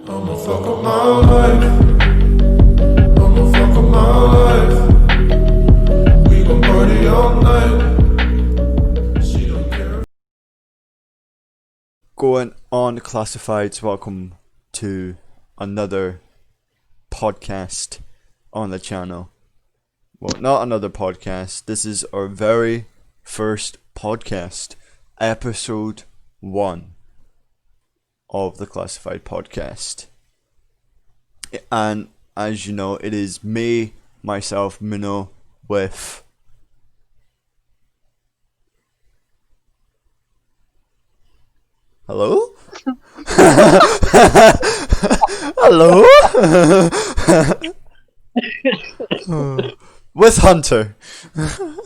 I'ma fuck up my life. I'ma fuck up my life. We gon' party all night. She don't care. Going on, classifieds, welcome to another podcast on the channel. Well, not another podcast, this is our very first podcast, episode 1 of the Classified Podcast. And as you know, it is me, myself, Mino, with hello? Hello? With Hunter.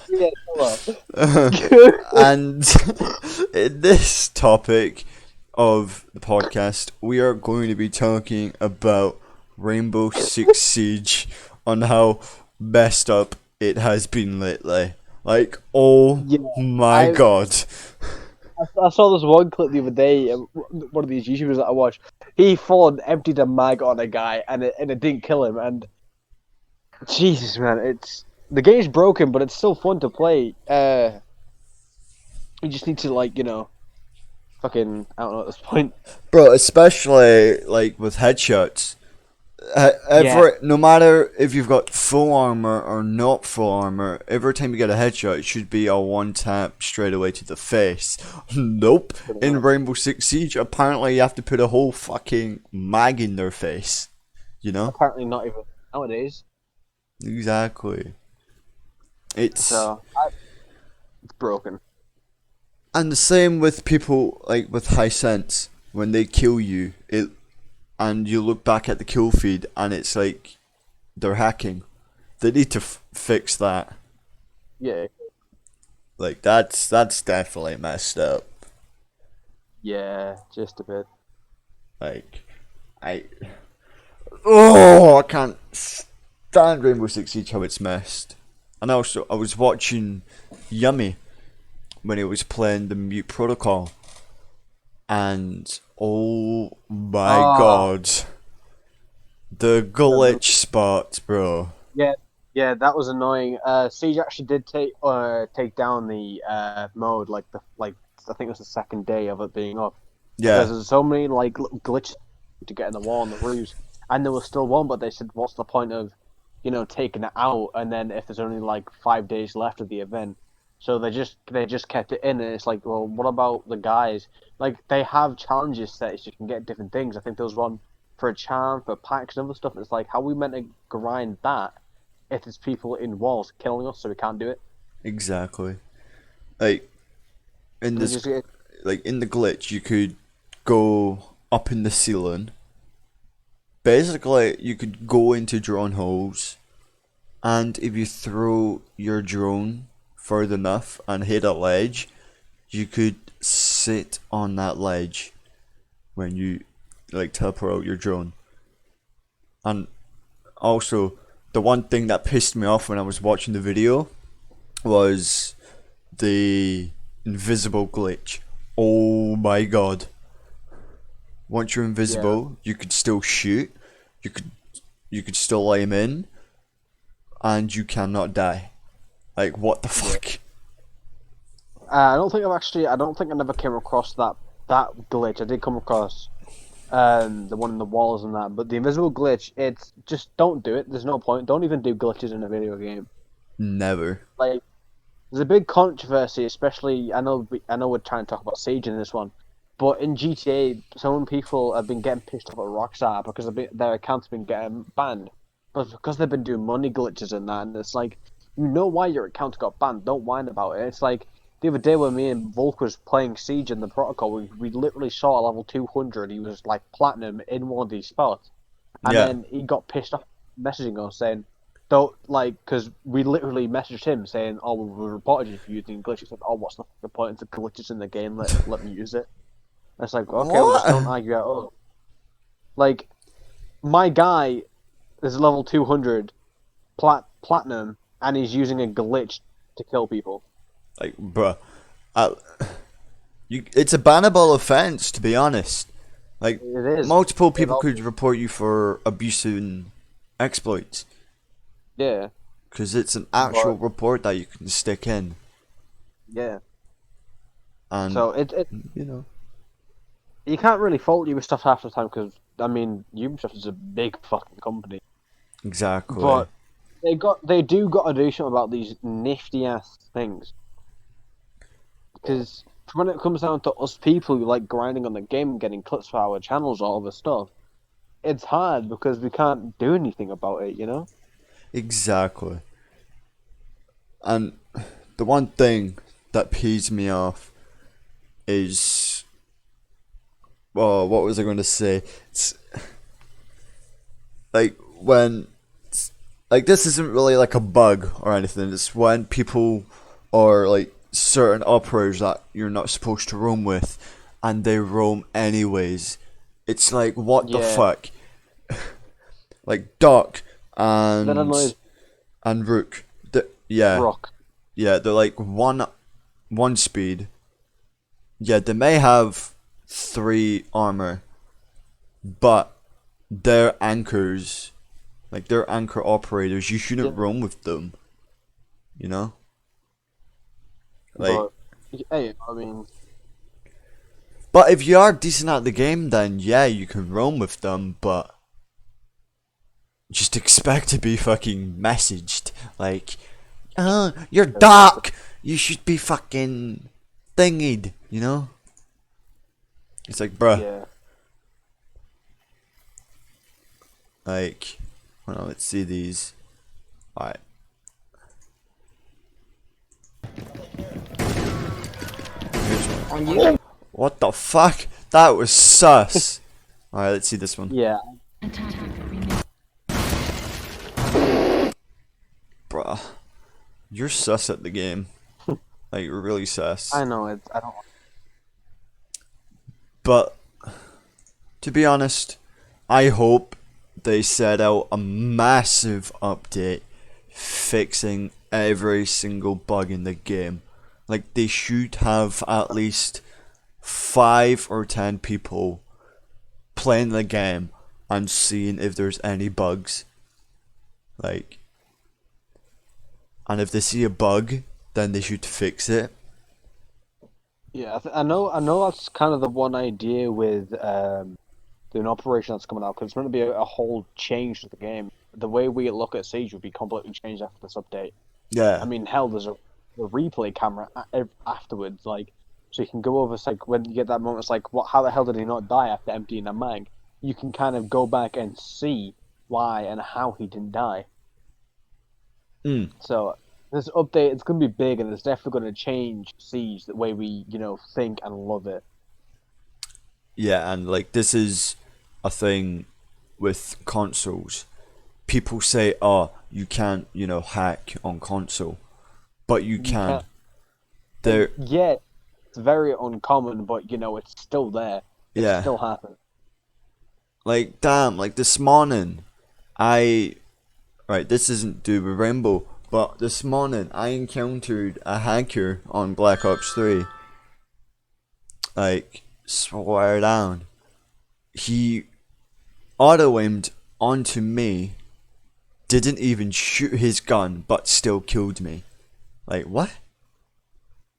Yeah, hello. And in this topic of the podcast, we are going to be talking about Rainbow Six Siege on how messed up it has been lately. Like, oh Yeah, my god. I saw this one clip the other day. One of these YouTubers that I watched, he full emptied a mag on a guy, and it didn't kill him. And Jesus, man, the game's broken, but it's still fun to play. You just need to fucking I don't know at this point. Bro, especially like with headshots. No matter if you've got full armor or not full armor, every time you get a headshot, it should be a one tap straight away to the face. Nope. In Rainbow Six Siege, apparently you have to put a whole fucking mag in their face. You know? Apparently not even nowadays. Exactly. It's broken. and the same with people like with high sense. When they kill you, and you look back at the kill feed, and it's like they're hacking. They need to fix that. Yeah. Like that's definitely messed up. Yeah, just a bit. Like I can't stand Rainbow Six Siege how it's messed. And also I was watching Yummy when he was playing the Mute Protocol, and oh my god, the glitch spot, bro. Yeah, that was annoying. Siege actually did take down the mode I think it was the second day of it being up. Yeah, Because there's so many little glitches to get in the wall and the roofs, and there was still one, but they said, what's the point of, taking it out, and then if there's only 5 days left of the event, so they just kept it in, and it's like, well, what about the guys? Like they have challenges set so you can get different things. I think there was one for a charm, for packs and other stuff. It's like, how are we meant to grind that if there's people in walls killing us, so we can't do it? exactly. Like in We this, just get- like in the glitch, you could go up in the ceiling. Basically, you could go into drone holes, and if you throw your drone further enough and hit a ledge, you could sit on that ledge when you teleport out your drone. And also, the one thing that pissed me off when I was watching the video was the invisible glitch. Oh my god. Once you're invisible, you could still shoot. You could still aim in, and you cannot die. Like, what the fuck? I don't think I never came across that glitch. I did come across the one in the walls and that, but the invisible glitch, it's just don't do it. There's no point. Don't even do glitches in a video game. Never. Like, there's a big controversy, especially I know we're trying to talk about Siege in this one, but in GTA, some people have been getting pissed off at Rockstar because their accounts have been getting banned, but because they've been doing money glitches and that, and it's like, you know why your account got banned. Don't whine about it. It's like the other day when me and Volk was playing Siege in the Protocol, we literally saw a level 200. He was like platinum in one of these spots, and Yeah. then he got pissed off, messaging us saying, "Don't because we literally messaged him saying, oh, we reported you for using glitches." He said, "Oh, what's the point of glitches in the game? Let me use it." And it's like, okay, well, just don't argue at all. Like, my guy is level 200 platinum, and he's using a glitch to kill people. Like, bruh, it's a bannable offense, to be honest. Like, It is. multiple people all- could report you for abusing exploits. Yeah, Because it's an actual But- report that you can stick in. yeah. And, So it you know. you can't really fault Ubisoft half the time because I mean Ubisoft is a big fucking company, Exactly. but they do got to do something about these nifty ass things. Because when it comes down to us people who like grinding on the game and getting clips for our channels, all this stuff, it's hard because we can't do anything about it, you know? Exactly. And the one thing that pees me off is, well, what was I going to say? It's like when, like, this isn't really like a bug or anything. It's when people or like certain operators that you're not supposed to roam with, and they roam anyways. It's like, what the Yeah. fuck? Like Doc That and annoys Rook. Yeah. Rock. Yeah, they're like one speed. Yeah, they may have 3 armor, but they're anchors. Like, they're anchor operators. You shouldn't Yeah. roam with them. You know? Like, But hey, I mean, but if you are decent at the game, then yeah, you can roam with them, but just expect to be fucking messaged. Like, oh, you're dark. You should be fucking thingied, you know? It's like, bruh. yeah. Like, hold on, let's see these. Alright. Here's one. What the fuck? That was sus. Alright, let's see this one. Yeah. Bruh. You're sus at the game. Like, you're really sus. I know it's I don't But, to be honest, I hope they set out a massive update fixing every single bug in the game. Like, they should have at least 5 or 10 people playing the game and seeing if there's any bugs. Like, and if they see a bug, then they should fix it. Yeah, I know that's kind of the one idea with the operation that's coming out because it's going to be a whole change to the game. The way we look at Siege will be completely changed after this update. Yeah. I mean, hell, there's a replay camera afterwards, like, so you can go over. It's like when you get that moment, it's like, what? How the hell did he not die after emptying a mag? You can kind of go back and see why and how he didn't die. Mm. So this update, it's going to be big, and it's definitely going to change Siege the way we, think and love it. Yeah, and like, this is a thing with consoles. People say, oh, you can't, hack on console. But you can. can't. There, Yeah, it's very uncommon, but it's still there. It Yeah. still happens. like, damn, like this morning, right, this isn't do with Rainbow, but this morning I encountered a hacker on Black Ops 3. Like, swear down. He auto-aimed onto me, didn't even shoot his gun, but still killed me. Like, what?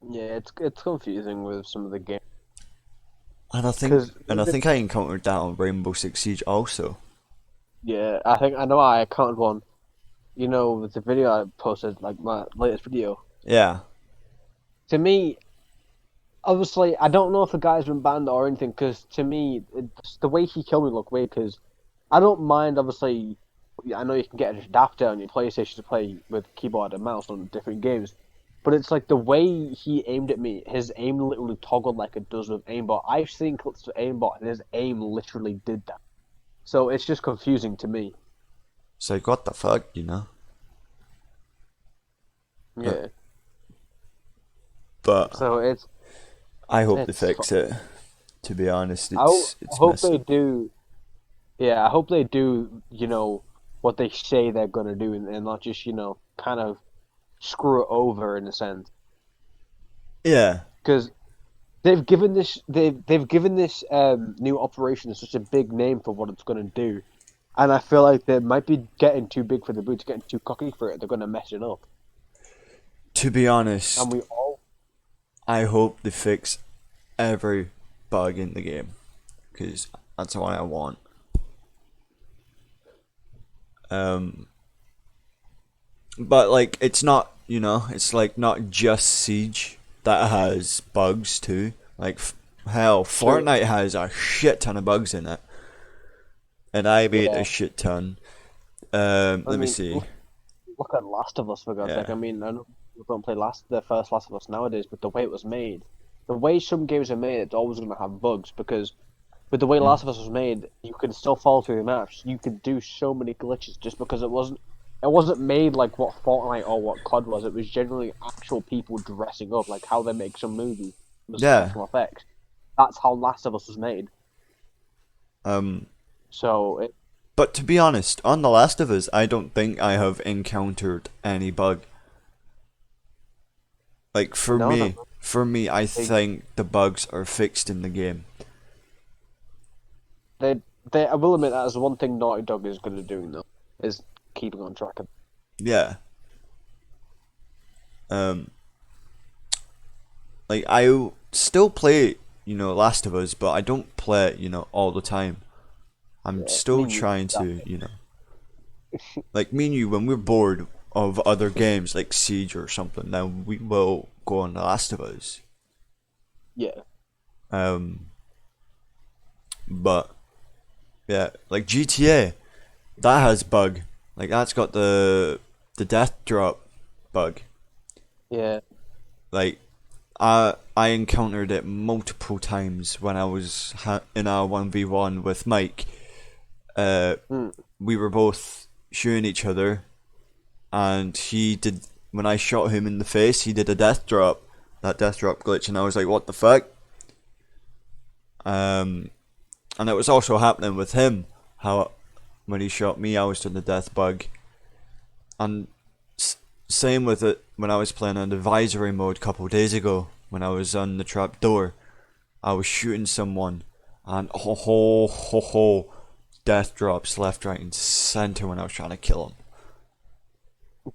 Yeah, it's confusing with some of the games. And I 'Cause think I encountered that on Rainbow Six Siege also. Yeah, I know I counted one. With the video I posted, like my latest video. Yeah. To me, obviously, I don't know if the guy's been banned or anything, because to me, it's the way he killed me looked weird, because I don't mind, obviously, I know you can get an adapter on your PlayStation to play with keyboard and mouse on different games, but it's like the way he aimed at me, his aim literally toggled like it does with aimbot. I've seen clips of aimbot, and his aim literally did that. So it's just confusing to me. It's like, what the fuck, Yeah. But So it's. I hope they it's fix it. To be honest, I it's hope messy. they do. Yeah, I hope they do. What they say they're gonna do, and not just kind of screw it over in a sense. Yeah. Because they've given this new operation such a big name for what it's going to do, and I feel like they might be getting too big for the boots, getting too cocky for it. They're going to mess it up, To be and honest, we all I hope they fix every bug in the game, because that's what I want. Um, but like, it's not, it's like not just Siege that has bugs too. Like, hell, True. Fortnite has a shit ton of bugs in it, and I made Yeah. a shit ton. I Let me mean, see. look at Last of Us for God's sake. Yeah, I mean, I know people don't play the first Last of Us nowadays, but the way it was made, the way some games are made, it's always going to have bugs because with the way Mm. Last of Us was made, you could still follow through the maps. You could do so many glitches just because it wasn't made like what Fortnite or what COD was. It was generally actual people dressing up, like how they make some movie with yeah. special effects. That's how Last of Us was made. Um, So it, but to be honest, on The Last of Us, I don't think I have encountered any bug. Like no, no, for me, I they, think the bugs are fixed in the game. they. I will admit that is one thing Naughty Dog is good at doing though, is keeping on track of. Yeah. Um, like I still play, Last of Us, but I don't play it, all the time. I'm Yeah, still me trying to, like me and you, when we're bored of other games like Siege or something, then we will go on The Last of Us. yeah, Um, but yeah, like GTA, that has bug. Like that's got the death drop bug. yeah. Like I encountered it multiple times when I was in our 1v1 with Mike. Uh, Mm. we were both shooting each other, and he did. When I shot him in the face, he did a death drop, that death drop glitch, and I was like, "What the fuck?" Um, and it was also happening with him. How when he shot me, I was doing the death bug, and same with it when I was playing on advisory mode a couple of days ago. When I was on the trap door, I was shooting someone, and ho, death drops left, right, and center when I was trying to kill him.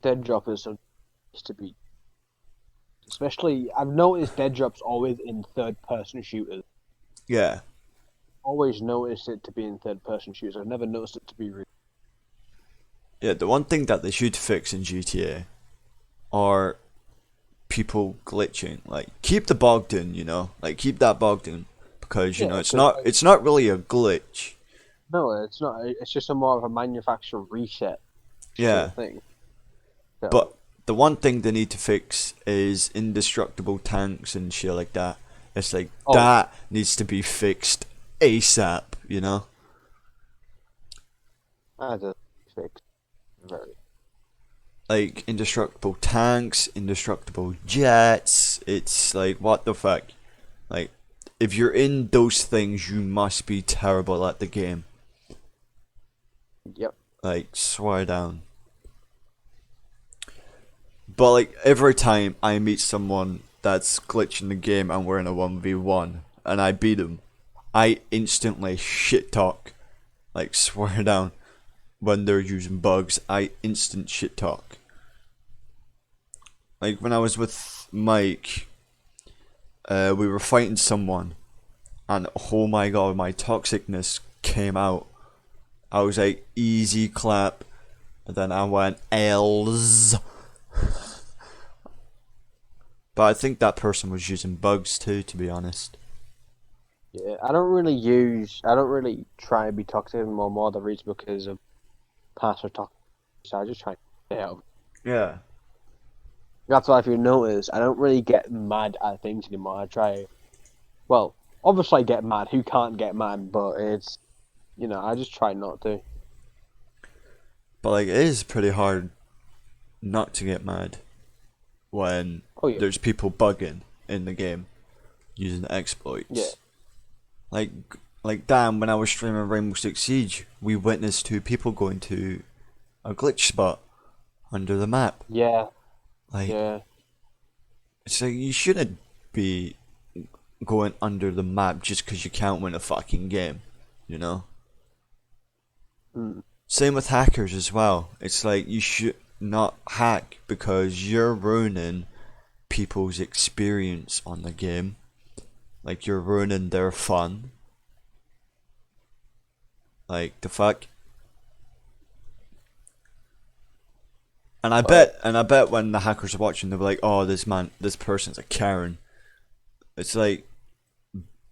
Dead drop is to be, especially I've noticed dead drops always in third person shooters. Yeah, Always noticed it to be in third person shooters. I've never noticed it to be. yeah. The one thing that they should fix in GTA are people glitching. Like keep the Bogdan, like keep that Bogdan because Yeah, it's because not it's not really a glitch. no, it's not. It's just a more of a manufacturer reset sort Yeah, of thing. So but the one thing they need to fix is indestructible tanks and shit like that. It's like oh, that needs to be fixed ASAP. I just fixed very. Like indestructible tanks, indestructible jets. It's like what the fuck. Like if you're in those things, you must be terrible at the game. Yep. Like swear down. But like every time I meet someone that's glitching the game and we're in a 1v1 and I beat them, I instantly shit talk. Like swear down. When they're using bugs, I instant shit talk. Like when I was with Mike, we were fighting someone, and oh my god, my toxicness came out. I was like, easy clap, and then I went L's. But I think that person was using bugs too, to be honest. Yeah, I don't really try and be toxic anymore. More the reason because of past or toxic. So I just try to stay out. Yeah. That's why if you notice, I don't really get mad at things anymore. I try. Well, obviously I get mad. Who can't get mad? But it's I just try not to. But like, it is pretty hard not to get mad when Oh yeah, there's people bugging in the game using yeah, exploits. Like, damn, when I was streaming Rainbow Six Siege, we witnessed two people going to a glitch spot under the map. yeah, Like, yeah. it's like you shouldn't be going under the map just because you can't win a fucking game, you know? Mm. Same with hackers as well. It's like you should not hack because you're ruining people's experience on the game. Like you're ruining their fun. Like the fuck. And I bet when the hackers are watching, they'll be like, "Oh, this person's a Karen." It's like,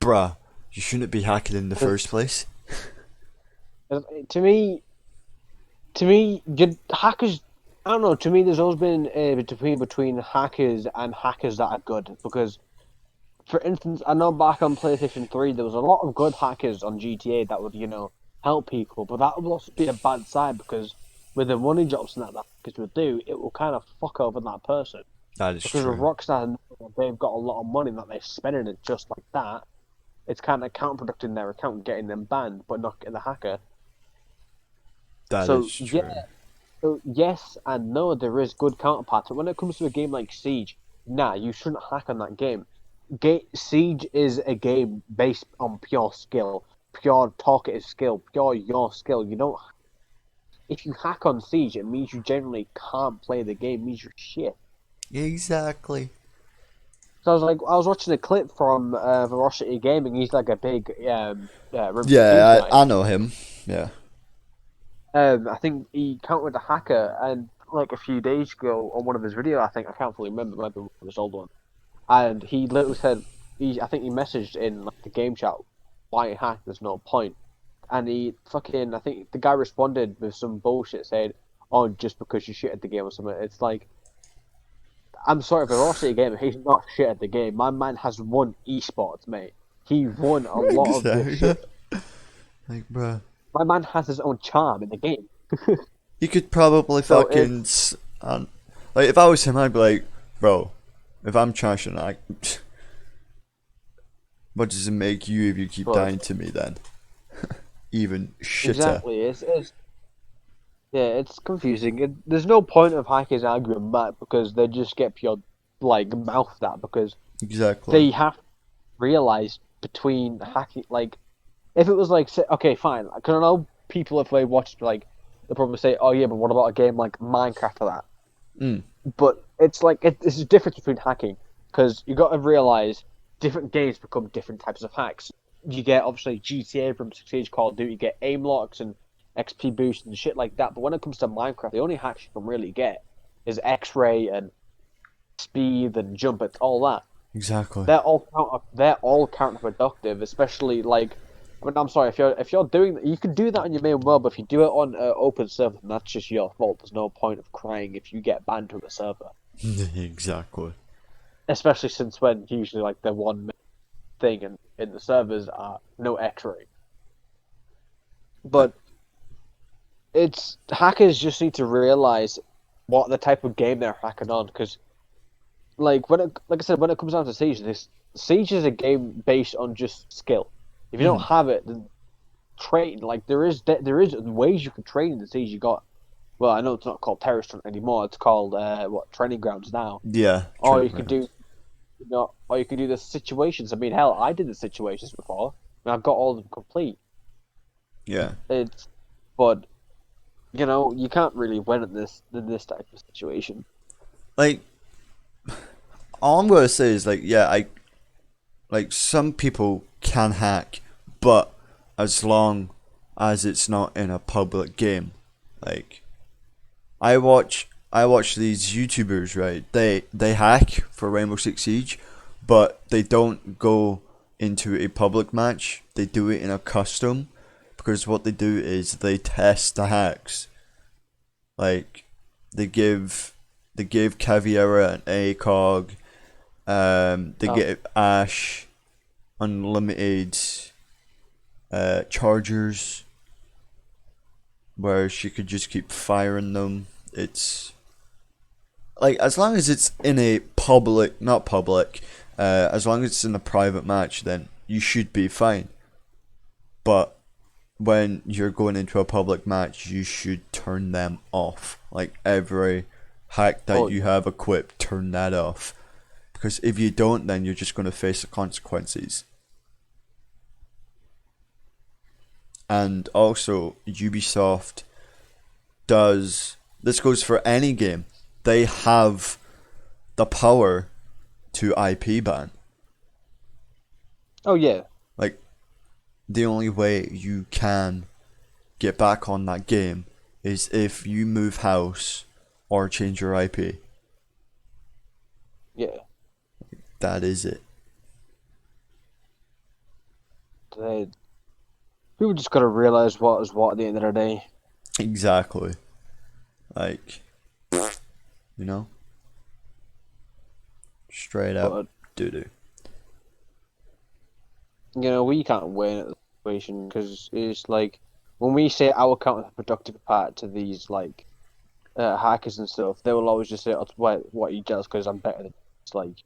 bruh, you shouldn't be hacking in the first place. To me, hackers. I don't know. To me, there's always been between hackers and hackers that are good. Because, for instance, I know back on PlayStation 3, there was a lot of good hackers on GTA that would, help people. But that would also be a bad side because with the money drops and that hackers would do, it will kind of fuck over that person. That is Because with true. Rockstar, they've got a lot of money that they're spending it just like that. It's kind of counterproductive in their account, getting them banned, but not getting the hacker. That So is true. yeah, so yes and no, there is good counterparts. But when it comes to a game like Siege, nah, you shouldn't hack on that game. Siege is a game based on pure skill, pure targeted skill, pure your skill. You don't. If you hack on Siege, it means you generally can't play the game. It means you're shit. Exactly. So I was watching a clip from Velocity Gaming. He's like a big review Yeah, guy. I know him. Yeah. I think he countered a hacker, and like a few days ago on one of his videos, I can't fully remember, maybe one of his old one, and he literally said, I think he messaged in like the game chat, "Why hack? There's no point." And I think the guy responded with some bullshit saying, "Oh, just because you shit at the game or something." It's like, I'm sorry, Velocity Gamer, he's not shit at the game. My man has won esports, mate. He won a lot of this shit. Like, bruh. My man has his own charm in the game. You could probably So fucking. Like, if I was him, I'd be like, bro, if I'm trashing, what does it make you if you keep But- dying to me then? Even shitter. Exactly. It's confusing. There's no point of hackers arguing back because they just get pure mouth that because Exactly. they have to realize between hacking if it was okay, fine, because I know people, if they watched they'll probably say, oh yeah, but what about a game like Minecraft or that? Mm. But it's there's a difference between hacking because you got to realize different games become different types of hacks. You get obviously GTA from Siege, Call of Duty, you get aim locks and XP boost and shit like that. But when it comes to Minecraft, the only hacks you can really get is X-ray and speed and jump. It's all that. Exactly. They're all counterproductive, especially I'm sorry, if you're doing that, you can do that on your main world, but if you do it on open server, then that's just your fault. There's no point of crying if you get banned from a server, Exactly. especially since when usually the one thing in the servers are no X-ray. But hackers just need to realize what the type of game they're hacking on, because like I said, when it comes down to Siege, Siege is a game based on just skill. If you don't have it, then train. There is ways you can train in the Siege. You got, well, I know it's not called Terrorist Hunt anymore. It's called Training Grounds now. Yeah. Or you could do, or you could do the situations. I mean, hell, I did the situations before, and I've got all of them complete. Yeah. But you can't really win in this type of situation. Like, all I'm gonna say is some people can hack, but as long as it's not in a public game. I watch these YouTubers, right? They hack for Rainbow Six Siege, but they don't go into a public match. They do it in a custom, because what they do is they test the hacks. They give Caveira an ACOG. They get Ash unlimited chargers, where she could just keep firing them. It's as long as it's in a not public, as long as it's in a private match, then you should be fine. But when you're going into a public match, you should turn them off. Every hack that you have equipped, turn that off. because if you don't, then you're just going to face the consequences. And also, Ubisoft does, this goes for any game, they have the power to IP ban. Oh yeah. Like, the only way you can get back on that game is if you move house or change your IP. Yeah. That is it. People just gotta realize what is what at the end of the day. Exactly. Like, you know? Straight up But doo-doo. we can't win at the situation because it's like when we say our account is a productive part to these like hackers and stuff, they will always just say, "Oh, what are you jealous because I'm better than you." It's like,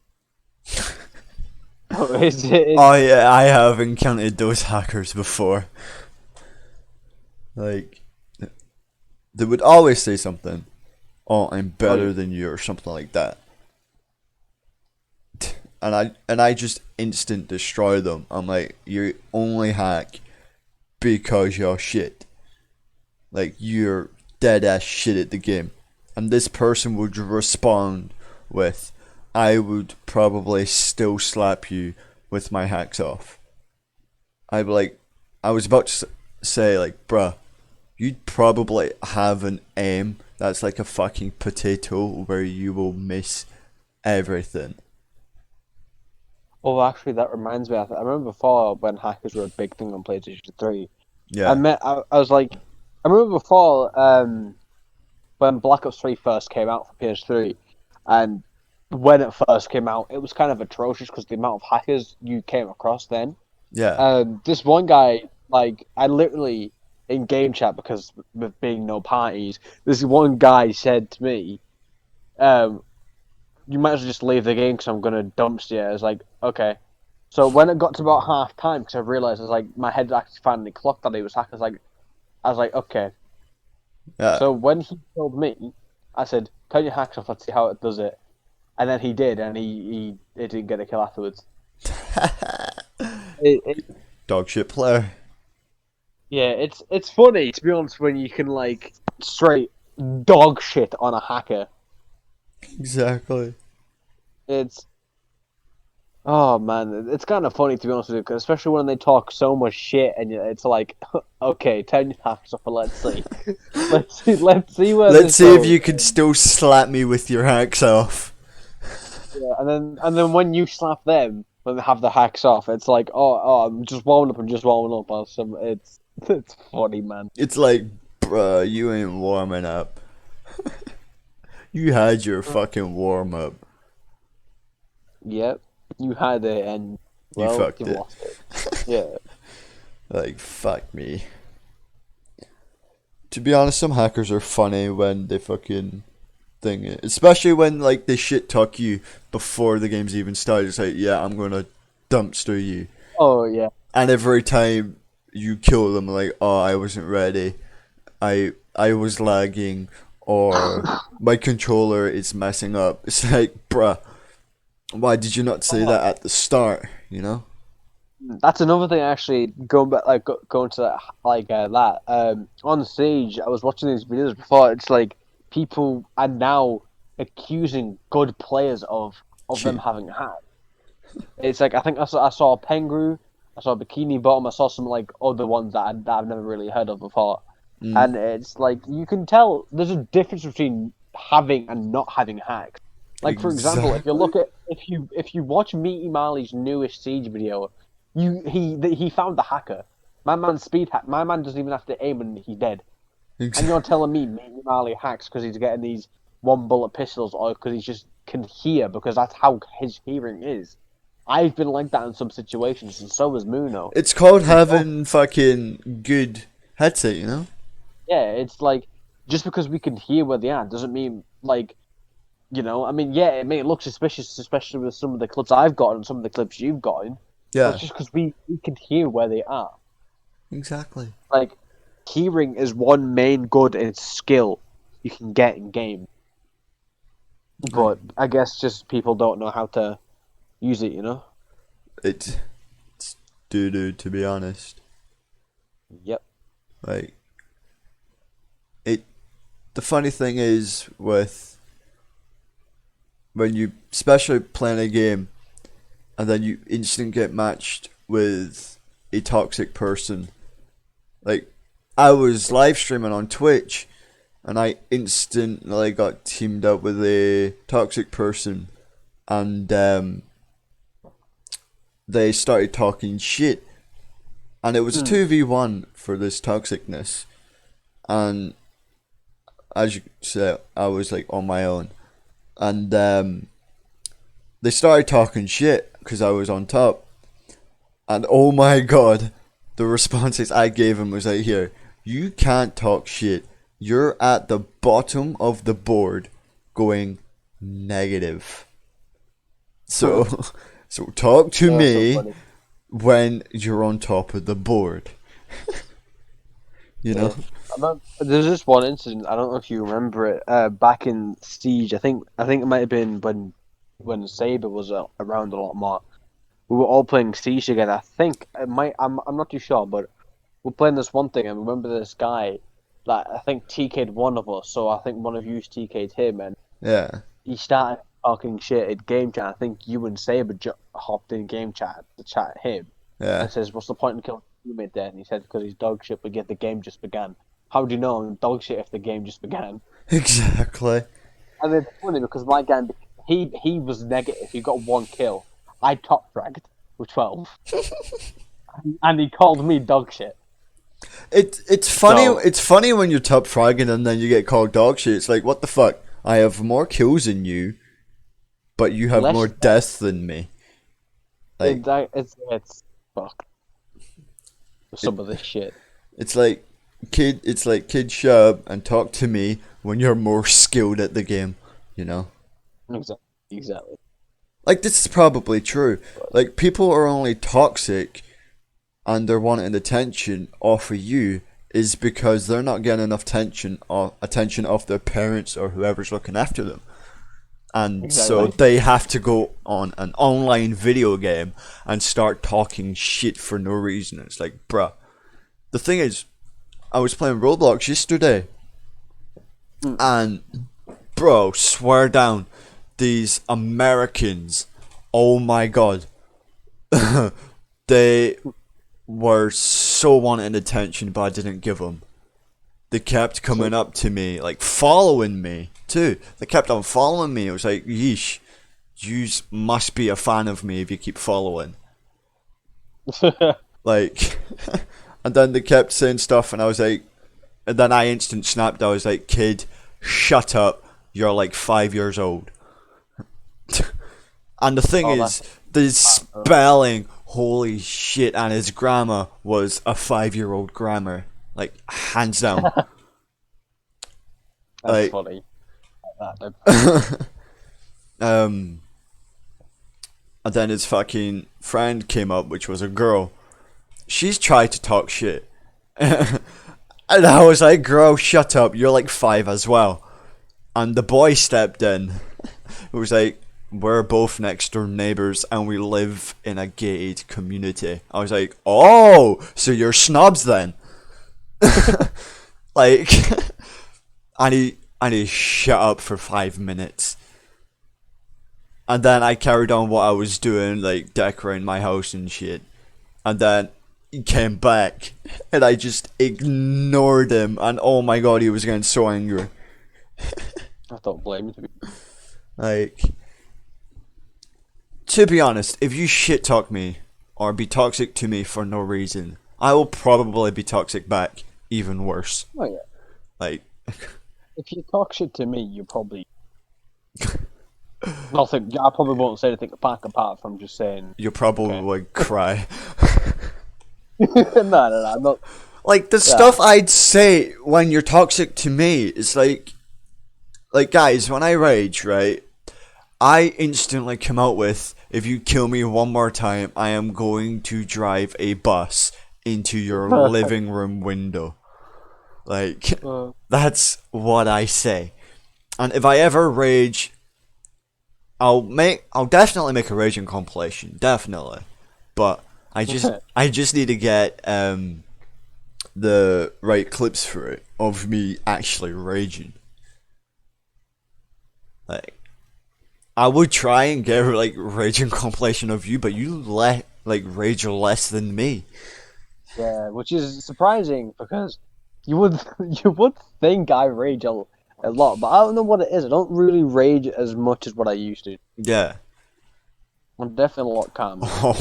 Oh yeah, I have encountered those hackers before. Like, they would always say something. Oh, I'm better than you, or something like that. And I just instant destroy them. I'm like, you only hack because you're shit. Like, you're dead ass shit at the game. And this person would respond with, I would probably still slap you with my hacks off. I'd be like, I was about to say, like, bruh, you'd probably have an aim that's like a fucking potato where you will miss everything. Oh, actually, that reminds me. I remember before when hackers were a big thing on PlayStation 3. Yeah. I was like, I remember before when Black Ops 3 first came out for PS3, and when it first came out, it was kind of atrocious because the amount of hackers you came across then. Yeah. This one guy, like, I literally in game chat because with being no parties, this one guy said to me, "You might as well just leave the game because I'm gonna dumpster you." I was like, okay. So when it got to about half time, because I realized, I was like, my head actually finally clocked that he was hacked. I was like, okay. Yeah. So when he told me, I said, "Turn your hacks off. Let's see how it does it." And then he did, and he didn't get a kill afterwards. Dog shit player. Yeah, it's funny to be honest when you can like straight dog shit on a hacker. Exactly. Oh man, it's kind of funny to be honest with you, 'cause especially when they talk so much shit, and it's like, okay, turn your hacks off and let's see, let's see where. Let's this see if goes. you can still slap me with your hacks off. Yeah, and then when you slap them when they have the hacks off, it's like, oh, I'm just warming up, or some. It's funny, man. It's like, bruh, you ain't warming up. You had your fucking warm up. Yep, you had it, and well, You fucked you've it. lost it. Yeah. Like, fuck me. To be honest, some hackers are funny when they fucking thing it. Especially when, like, they shit talk you before the game's even started. It's like, yeah, I'm gonna dumpster you. Oh yeah. And every time you kill them, like, oh, I wasn't ready. I was lagging. Or my controller is messing up. It's like, bruh, why did you not say that at the start, you know? That's another thing. Actually, going back, like going to that, on stage, I was watching these videos before. It's like people are now accusing good players of them Cheat. having hacked. It's like I think I saw Pengu, I saw Bikini Bottom, I saw some like other ones that I've never really heard of before, and it's like you can tell there's a difference between having and not having hacks. Like for example, if you look at if you watch Meaty Marley's newest Siege video, he found the hacker. My man speed hack. My man doesn't even have to aim and he's dead. And you're telling me Meaty Marley hacks because he's getting these one bullet pistols or because he just can hear because that's how his hearing is. I've been like that in some situations, and so has Muno. It's called having fucking good headset, you know? Yeah, it's like just because we can hear where they are doesn't mean like I mean, yeah, it may look suspicious, especially with some of the clips I've gotten and some of the clips you've gotten. But Yeah, it's just because we can hear where they are. exactly. Like, hearing is one main good and skill you can get in game. But I guess just people don't know how to use it, you know? It's doo doo, to be honest. Yep. Like it. The funny thing is with when you, especially playing a game, and then you instantly get matched with a toxic person. Like I was live streaming on Twitch, and I instantly got teamed up with a toxic person, and they started talking shit, and it was a 2v1 for this toxicness, and as you said, I was like on my own, and they started talking shit because I was on top, and oh my god, the responses I gave him was like, here, you can't talk shit. You're at the bottom of the board, going negative. So, so talk to That's so me funny. when you're on top of the board. You know? There's this one incident. I don't know if you remember it. Back in Siege, I think it might have been when Saber was around a lot more. We were all playing Siege together. I think it might. I'm not too sure, but we're playing this one thing. And remember this guy that I think TK'd one of us. So I think one of you TK'd him, and Yeah, he started talking shit in game chat. I think you and Saber hopped in game chat to chat him. yeah. And says, "What's the point in killing your teammate there?" And he said, "Because he's dog shit, but yet the game just began." How do you know I'm dog shit if the game just began? Exactly. And it's funny because my game, he was negative. He got 1 kill. I top fragged with 12, and he called me dog shit. It's funny. So- It's funny when you're top fragging and then you get called dog shit. It's like, what the fuck? I have more kills than you, but you have Less- more deaths than me. Like It's fuck. Some of this shit. it's like kid. It's like kid, shut up and talk to me when you're more skilled at the game. You know. Exactly. Like this is probably true. Like people are only toxic and they're wanting attention off of you is because they're not getting enough attention off their parents or whoever's looking after them. And so Exactly. they have to go on an online video game and start talking shit for no reason. It's like, bruh. The thing is, I was playing Roblox yesterday and bro, swear down, these Americans, oh my god, they were so wanting attention, but I didn't give them. They kept coming up to me, like following me too. They kept on following me. It was like, yeesh, you must be a fan of me if you keep following. Like, and then they kept saying stuff, and I was like, and then I instant snapped. I was like, kid, shut up. You're like 5 years old. And the thing Oh, is, the spelling, holy shit, and his grammar was a 5-year-old grammar. Like, hands down. That's Like- funny. That- And then his fucking friend came up, which was a girl. She's tried to talk shit. And I was like, girl, shut up. You're like 5 as well. And the boy stepped in. It was like, we're both next door neighbors and we live in a gated community. I was like, oh, so you're snobs then? Like, and he shut up for 5 minutes. And then I carried on what I was doing, like decorating my house and shit. And then he came back, and I just ignored him. And oh my god, he was getting so angry. I don't blame you. Like, to be honest, if you shit talk me or be toxic to me for no reason, I will probably be toxic back, even worse. Oh yeah. Like, If you talk shit to me, you probably nothing. I probably won't say anything back apart from just saying. you probably would cry. No, I'm not. Like the stuff I'd say when you're toxic to me is like guys, when I rage, right, I instantly come out with, if you kill me one more time, I am going to drive a bus into your living room window. Like, that's what I say. And if I ever rage I'll definitely make a raging compilation, definitely. But I just need to get the right clips for it of me actually raging. Like, I would try and get like raging compilation of you, but you rage less than me. Yeah, which is surprising because you would you would think I rage a lot, but I don't know what it is. I don't really rage as much as what I used to. Yeah. I'm definitely a lot calmer. Oh,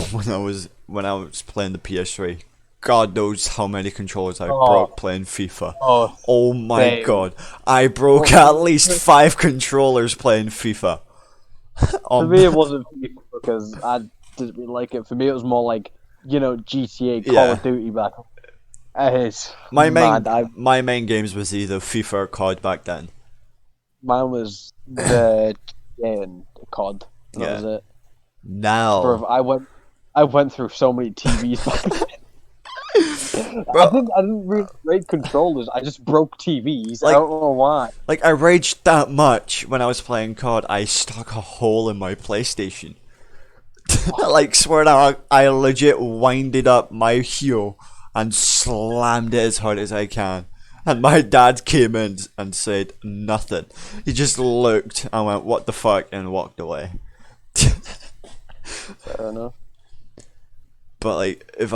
when I was playing the PS3, God knows how many controllers I Oh. broke playing FIFA. Oh, Oh my same. God, I broke at least 5 controllers playing FIFA. For me, it wasn't FIFA because I didn't really like it. For me, it was more like GTA, Call Yeah. of Duty back. It's My main mad. my main games was either FIFA or COD back then. Mine was the GTA and COD. And Yeah. That was it. Now, Bro, I went through so many TVs back then. Bro. I didn't really break controllers. I just broke TVs. I Like- don't know why. like I raged that much when I was playing COD. I stuck a hole in my PlayStation. Like, swear down, I legit winded up my heel and slammed it as hard as I can. And my dad came in and said nothing. He just looked and went, "What the fuck?" and walked away. Fair enough. But like, if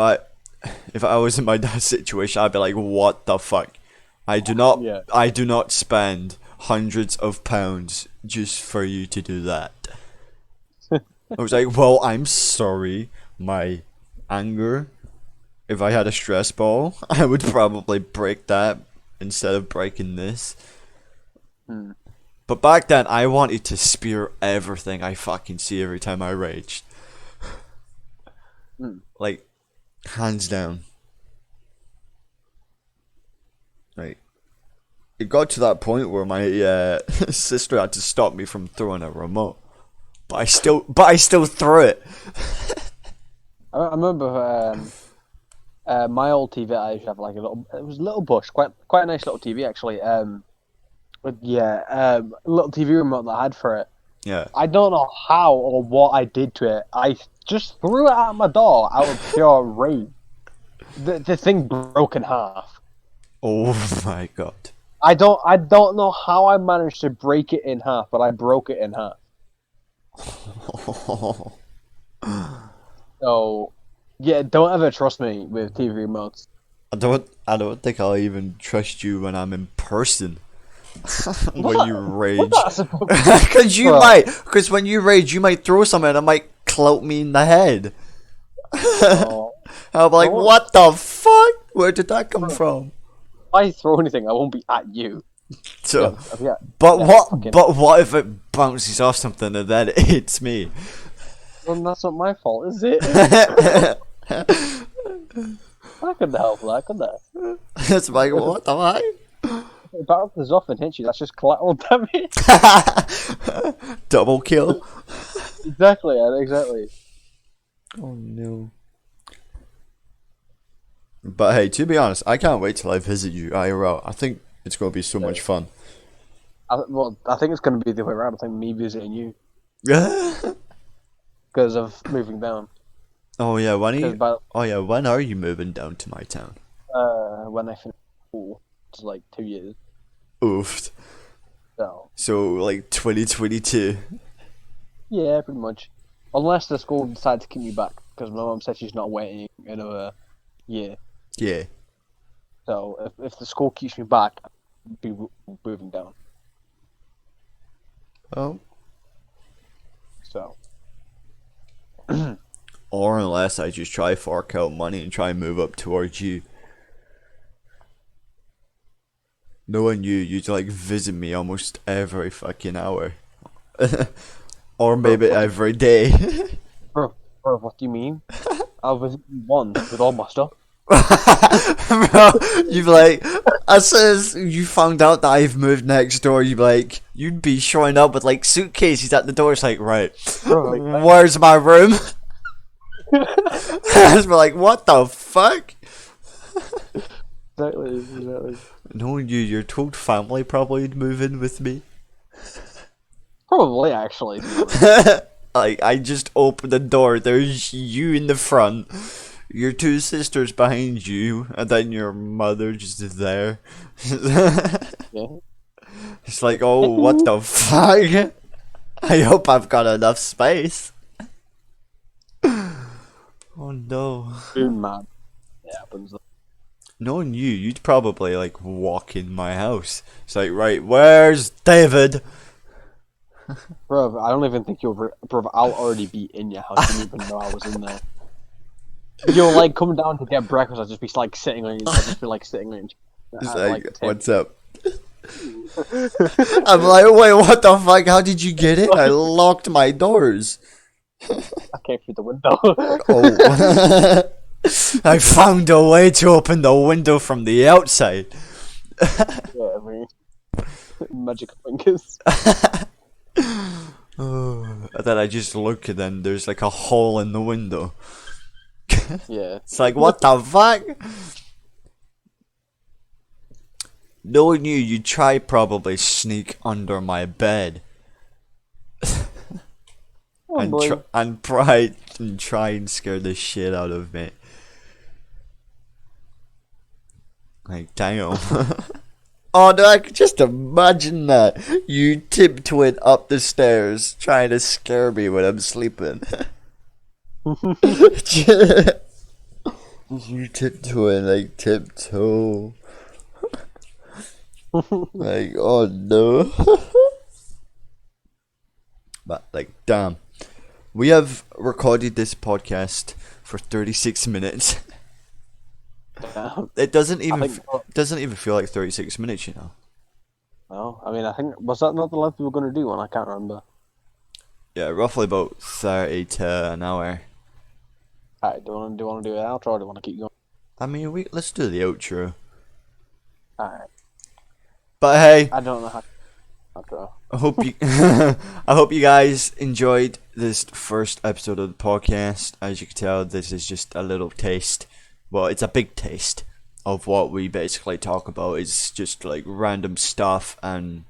I was in my dad's situation, I'd be like, "What the fuck? I do not spend hundreds of pounds just for you to do that." I was like, "Well, I'm sorry. My anger. If I had a stress ball, I would probably break that instead of breaking this." Hmm. But back then, I wanted to spear everything I fucking see every time I raged. Like, hands down. Like, it got to that point where my sister had to stop me from throwing a remote. But I still threw it. I remember my old TV. I used to have like it was a little bush, quite a nice little TV actually. But yeah, a little TV remote that I had for it. Yeah. I don't know how or what I did to it. I just threw it out my door out of pure rage. The thing broke in half. Oh my God. I don't know how I managed to break it in half, but I broke it in half. So yeah, don't ever trust me with TV remotes. I don't think I'll even trust you when I'm in person. When What's you that- rage. what's that supposed to Bro. Because when you rage, you might throw something and it might clout me in the head. Oh, I'll be like, Oh. "What the fuck? Where did that come from?" if I throw anything, I won't be at you. So, Yeah. but yeah, what? fucking- But what if it bounces off something and then it hits me? Well, that's not my fault, is it? I couldn't help that, could I? It's like, what the fuck? If it bounces off and hits you, that's just collateral damage. Double kill. Exactly, exactly. Oh no. But hey, to be honest, I can't wait till I visit you IRL. I think it's going to be so much fun. I think it's going to be the way around. I think me visiting you oh because of moving down. yeah, when are you moving down to my town? When I finish school, it's like 2 years. Oofed. So like 2022. Yeah, pretty much. Unless the school decides to keep me back, because my mum said she's not waiting another year. Yeah. So if the school keeps me back, I'll be moving down. Oh. So Or unless I just try fork out money and try and move up towards you. Knowing you'd like visit me almost every fucking hour. Or maybe every day. bro, what do you mean? I'll visit you once with all my stuff. Bro, you'd be like, as soon as you found out that I've moved next door, you'd be showing up with like suitcases at the door. It's like, right, Bro, like, where's my room? I'd be like, what the fuck? exactly. Knowing you, your total family probably would move in with me. Probably, actually. To be honest. Like, I just opened the door, there's you in the front, your two sisters behind you, and then your mother just there. Yeah. It's like, oh, what the fuck? I hope I've got enough space. Oh no. Boom, man. It happens. Knowing you, you'd probably like walk in my house. It's like, right, where's David? Bro, I don't even think you'll. Bro, I'll already be in your house. You didn't even know I was in there. You'll like come down to get breakfast. I'll just be like sitting on. I'll just be like sitting on. It's like, what's up? I'm like, wait, what the fuck? How did you get in? I locked my doors. I came through the window. Oh. I found a way to open the window from the outside. Yeah, I mean, magic fingers. And then I just look and then there's like a hole in the window. Yeah. It's like, what the fuck? Knowing you, you'd try probably sneak under my bed. Oh, and, boy. try and scare the shit out of me. Like, damn. Oh no, I could just imagine that. You tiptoeing up the stairs trying to scare me when I'm sleeping. You tiptoeing, like, tiptoe. Like, oh no. But, like, damn. We have recorded this podcast for 36 minutes. Yeah. It doesn't even think- doesn't even feel like 36 minutes, you know. No, I mean, I think was that not the length we were going to do one? I can't remember. Yeah, roughly about 30 to an hour. Alright, do you want to do an outro or do you want to keep going? I mean, let's do the outro. Alright, But hey, I don't know how. Outro. I hope you I hope you guys enjoyed this first episode of the podcast. As you can tell, this is just a little taste. Well, it's a big taste of what we basically talk about. It's just like random stuff, and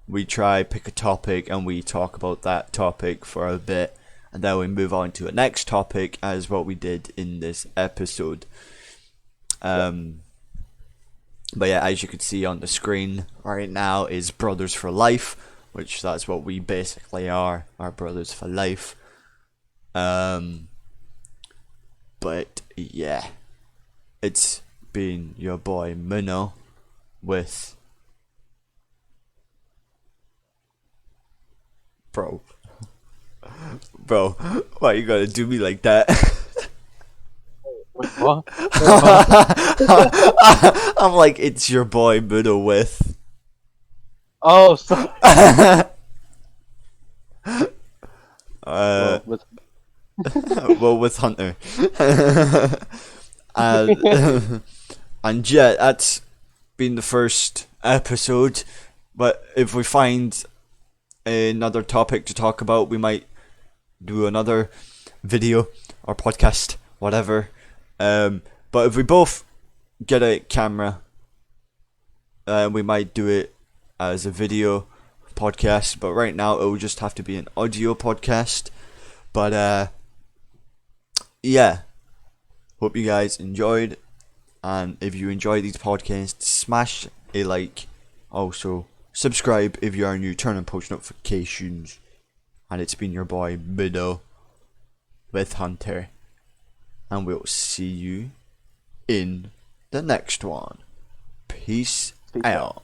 we try pick a topic and we talk about that topic for a bit, and then we move on to a next topic, as what we did in this episode. But yeah, as you can see on the screen right now is Brothers for Life, which that's what we basically are, our brothers for life. But yeah, it's been your boy Minnow with Bro, why you gotta do me like that? Wait, what? I'm like, it's your boy Minnow with. Oh, sorry. With Well, with Hunter. And yeah, that's been the first episode. But if we find another topic to talk about, we might do another video or podcast, whatever. But if we both get a camera, we might do it as a video podcast. But right now, it will just have to be an audio podcast. But yeah, hope you guys enjoyed, and if you enjoy these podcasts, smash a like. Also, subscribe if you are new, turn on post notifications. And it's been your boy Minnow with Hunter, and we'll see you in the next one. Peace out.